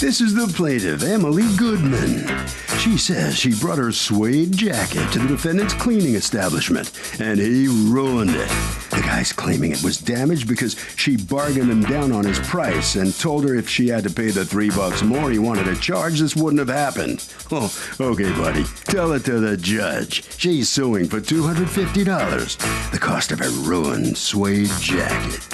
This is the plaintiff, Emily Goodman. She says she brought her suede jacket to the defendant's cleaning establishment, and he ruined it. The guy's claiming it was damaged because she bargained him down on his price and told her if she had to pay the $3 more he wanted to charge, this wouldn't have happened. Oh, okay, buddy. Tell it to the judge. She's suing for $250, the cost of her ruined suede jacket.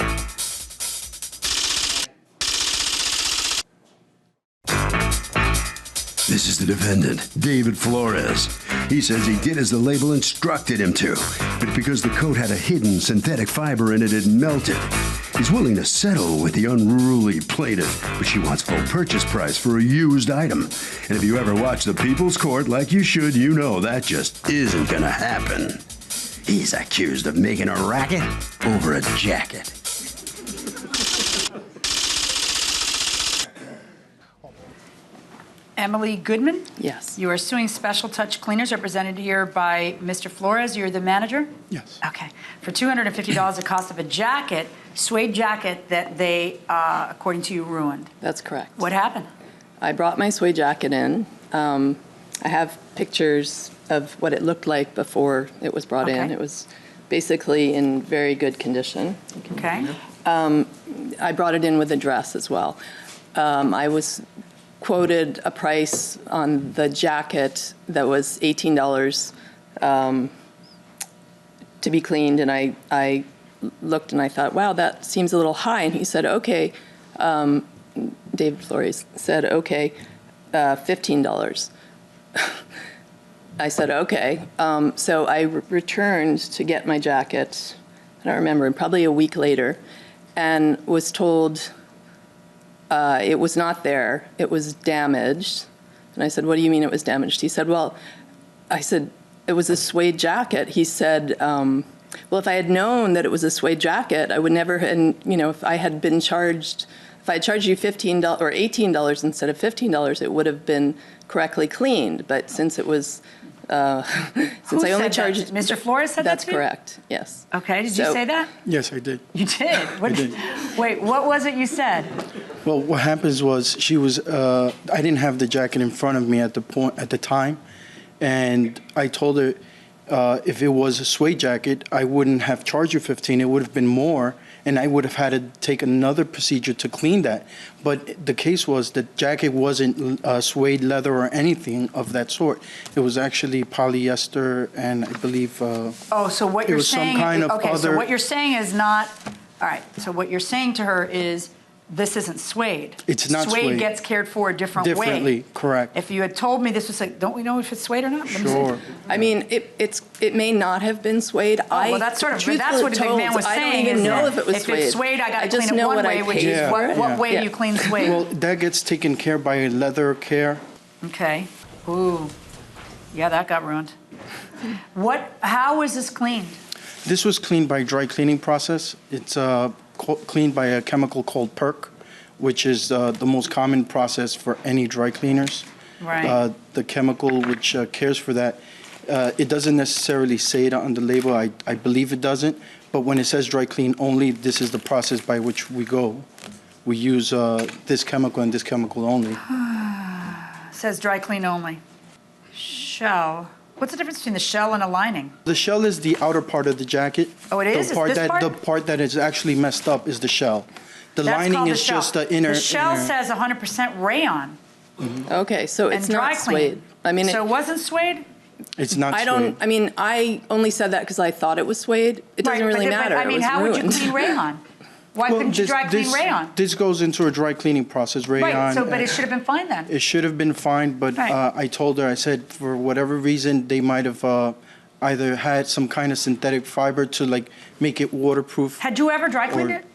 This is the defendant, David Flores. He says he did as the label instructed him to, but because the coat had a hidden synthetic fiber in it, it melted. He's willing to settle with the unruly plaintiff, but she wants full purchase price for a used item. And if you ever watch the People's Court like you should, you know that just isn't gonna happen. He's accused of making a racket over a jacket. Emily Goodman? Yes. You are suing Special Touch Cleaners, represented here by Mr. Flores. You're the manager? Yes. Okay. For $250, the cost of a jacket, suede jacket, that they, according to you, ruined. That's correct. What happened? I brought my suede jacket in. I have pictures of what it looked like before it was brought in. It was basically in very good condition. Okay. I brought it in with a dress as well. I was quoted a price on the jacket that was $18 to be cleaned, and I looked and I thought, wow, that seems a little high. And he said, okay, David Flores said, okay, $15. I said, okay. So I returned to get my jacket, I don't remember, probably a week later, and was told it was not there, it was damaged. And I said, what do you mean it was damaged? He said, well, I said, it was a suede jacket. He said, well, if I had known that it was a suede jacket, I would never, and if I had been charged, if I had charged you $15 or $18 instead of $15, it would have been correctly cleaned. But since it was, since I only charged, Mr. Flores said that to you? That's correct. Yes. Okay. Did you say that? Yes, I did. You did. What I did. Wait. What was it you said? Well, what happens was she was. I didn't have the jacket in front of me at the time, and I told her if it was a suede jacket, I wouldn't have charged you $15. It would have been more, and I would have had to take another procedure to clean that. But the case was the jacket wasn't suede leather or anything of that sort. It was actually polyester, and I believe So what you're saying? some kind of other. So what you're saying is not. All right. So what you're saying to her is, this isn't suede. It's not suede. Suede gets cared for a different way. Differently, correct. If you had told me this was like, don't we know if it's suede or not? Sure. I mean, it may not have been suede. Well, that's sort of, that's what the big man was saying. I don't even know if it was suede. If it's suede, I got to clean just it know one what way, I which paid is for it. what way do you clean suede? Well, that gets taken care by leather care. Okay. Ooh. Yeah, that got ruined. How was this cleaned? This was cleaned by dry cleaning process. It's cleaned by a chemical called PERC, which is the most common process for any dry cleaners. Right. The chemical which cares for that, it doesn't necessarily say it on the label. I believe it doesn't. But when it says dry clean only, this is the process by which we go. We use this chemical and this chemical only. It says dry clean only. Shell. What's the difference between the shell and a lining? The shell is the outer part of the jacket. Oh, it is? The part Is this part? The part that is actually messed up is the shell. The That's lining called is the shell. just the inner. The shell says 100% rayon. Okay, so it's and dry not clean. suede. I mean, so it wasn't suede? It's not I suede. don't. I mean, I only said that because I thought it was suede. It doesn't really matter. But, I mean, it was how ruined. would you clean rayon? Why couldn't you dry clean rayon? This goes into a dry cleaning process, rayon. Right, so, but it should have been fine then. It should have been fine, but Right. I told her, I said, for whatever reason, they might have either had some kind of synthetic fiber to like make it waterproof. Had you ever dry cleaned it?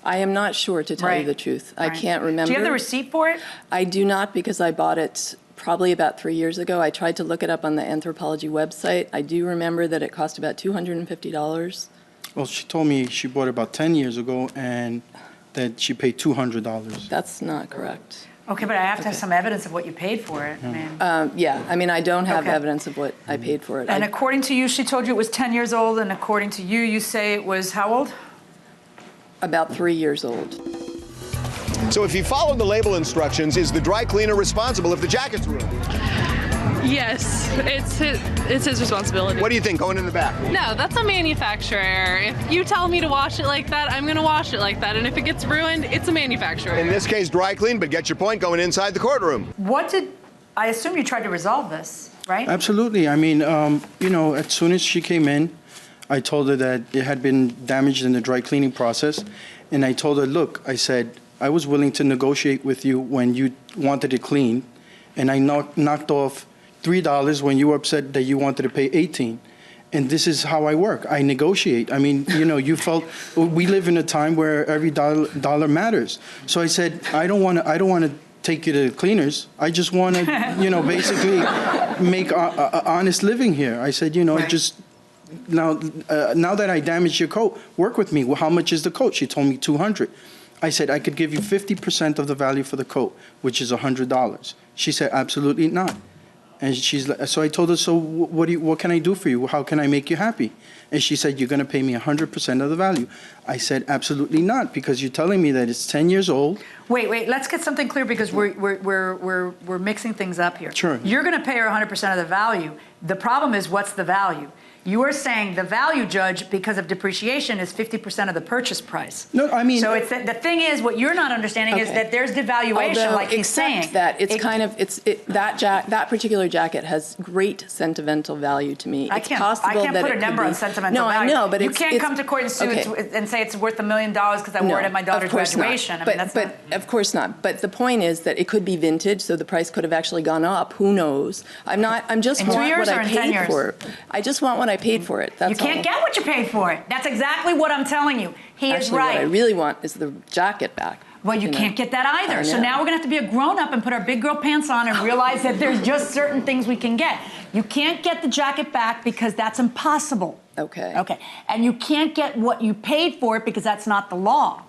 I am not sure, to tell you the truth. I can't remember. Do you have the receipt for it? I do not, because I bought it probably about 3 years ago. I tried to look it up on the Anthropology website. I do remember that it cost about $250. Well, she told me she bought it about 10 years ago and that she paid $200. That's not correct. Okay, but I have to have some evidence of what you paid for it. Yeah, I mean, I don't have Okay. evidence of what I paid for it. And according to you, she told you it was 10 years old, and according to you, you say it was how old? About 3 years old. So if you follow the label instructions, is the dry cleaner responsible if the jacket's ruined? Yes, it's his responsibility. What do you think, going in the back? No, that's a manufacturer error. If you tell me to wash it like that, I'm going to wash it like that. And if it gets ruined, it's a manufacturer error. In this case, dry clean, but get your point, going inside the courtroom. I assume you tried to resolve this, right? Absolutely. I mean, you know, as soon as she came in, I told her that it had been damaged in the dry cleaning process. And I told her, look, I said, I was willing to negotiate with you when you wanted it clean. And I knocked off $3 when you were upset that you wanted to pay $18. And this is how I work. I negotiate. I mean, you know, you felt we live in a time where every dollar matters. So I said, I don't want to take you to cleaners. I just want to, you know, basically make a honest living here. I said, you know, right. just now that I damaged your coat, work with me. Well, how much is the coat? She told me $200. I said I could give you 50% of the value for the coat, which is $100. She said, absolutely not. And so I told her, so what can I do for you? How can I make you happy? And she said, you're going to pay me 100% of the value. I said, absolutely not, because you're telling me that it's 10 years old. Wait, let's get something clear because we're mixing things up here. Sure. You're going to pay her 100% of the value. The problem is, what's the value? You are saying the value, Judge, because of depreciation, is 50% of the purchase price. No, I mean... So it's the thing is, what you're not understanding is that there's devaluation, Although, like he's saying. Except that that particular jacket has great sentimental value to me. I It's can't possible put that a it number could on be, sentimental no, value. I know, but you can't come to court and sue and say it's worth $1 million because I wore it at my daughter's graduation. Not. But of course not. But the point is that it could be vintage, so the price could have actually gone up. Who knows? I'm just in 2 want years what or I in 10 paid years? for it. I just want what I paid for it. That's you can't all. get what you paid for it. That's exactly what I'm telling you. He is Actually, right. what I really want is the jacket back. Well, you can't get that either. So know. now we're going to have to be a grown-up and put our big girl pants on and realize that there's just certain things we can get. You can't get the jacket back because that's impossible. Okay. Okay. And you can't get what you paid for it because that's not the law.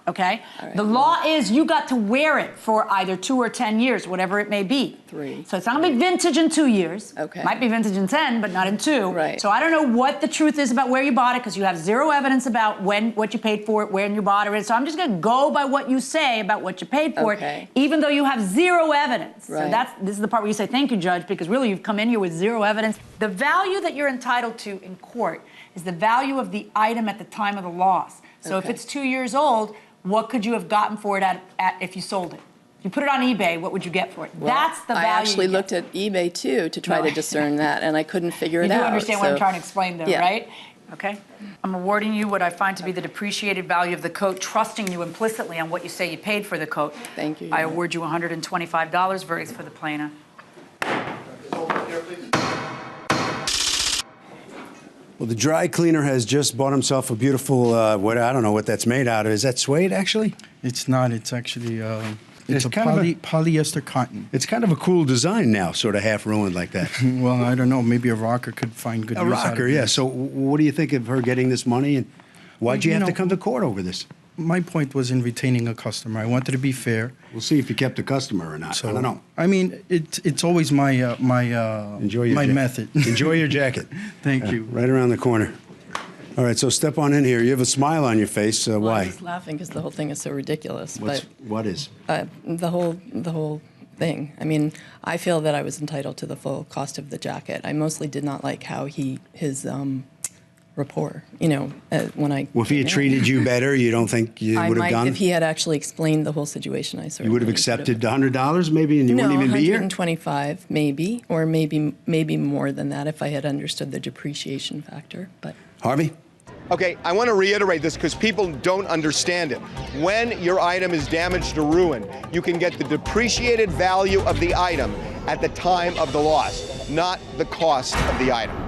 Okay? All right. The law is you got to wear it for either 2 or 10 years, whatever it may be. 3. So it's not going to be vintage in 2 years. Okay. Might be vintage in 10, but not in 2. Right. So I don't know what the truth is about where you bought it because you have zero evidence about what you paid for it, when you bought it. So I'm just going to go by what you say about what you paid for it, even though you have zero evidence. Right. So this is the part where you say, thank you, Judge, because really you've come in here with zero evidence. The value that you're entitled to in court is the value of the item at the time of the loss. So if it's 2 years old, what could you have gotten for it at if you sold it? If you put it on eBay, what would you get for it? Well, That's the value. I actually looked at eBay too to try to discern that, and I couldn't figure it out. You do understand what I'm trying to explain, though, yeah. right? Okay. I'm awarding you what I find to be the depreciated value of the coat, trusting you implicitly on what you say you paid for the coat. Thank you. I award you $125. Verdict for the plaintiff. Well, the dry cleaner has just bought himself a beautiful, I don't know what that's made out of. Is that suede, actually? It's not. It's actually it's a kind of polyester cotton. It's kind of a cool design now, sort of half ruined like that. Well, I don't know. Maybe a rocker could find good use out of rocker, it. yeah. So what do you think of her getting this money, and why'd you have to come to court over this? My point was in retaining a customer. I wanted to be fair. We'll see if you kept a customer or not. So, I don't know. I mean, it's always my method. Enjoy your jacket. Thank you. Right around the corner. All right, so step on in here. You have a smile on your face. Well, Why? I was laughing because the whole thing is so ridiculous. What is? The whole thing. I mean, I feel that I was entitled to the full cost of the jacket. I mostly did not like how his rapport, when I... Well, if he had treated you better, you don't think you would have gone? If he had actually explained the whole situation, I certainly You would have accepted $100 maybe, and you wouldn't even be here? No, $125 maybe, or maybe more than that if I had understood the depreciation factor, but... Harvey? Okay, I want to reiterate this because people don't understand it. When your item is damaged or ruined, you can get the depreciated value of the item at the time of the loss, not the cost of the item.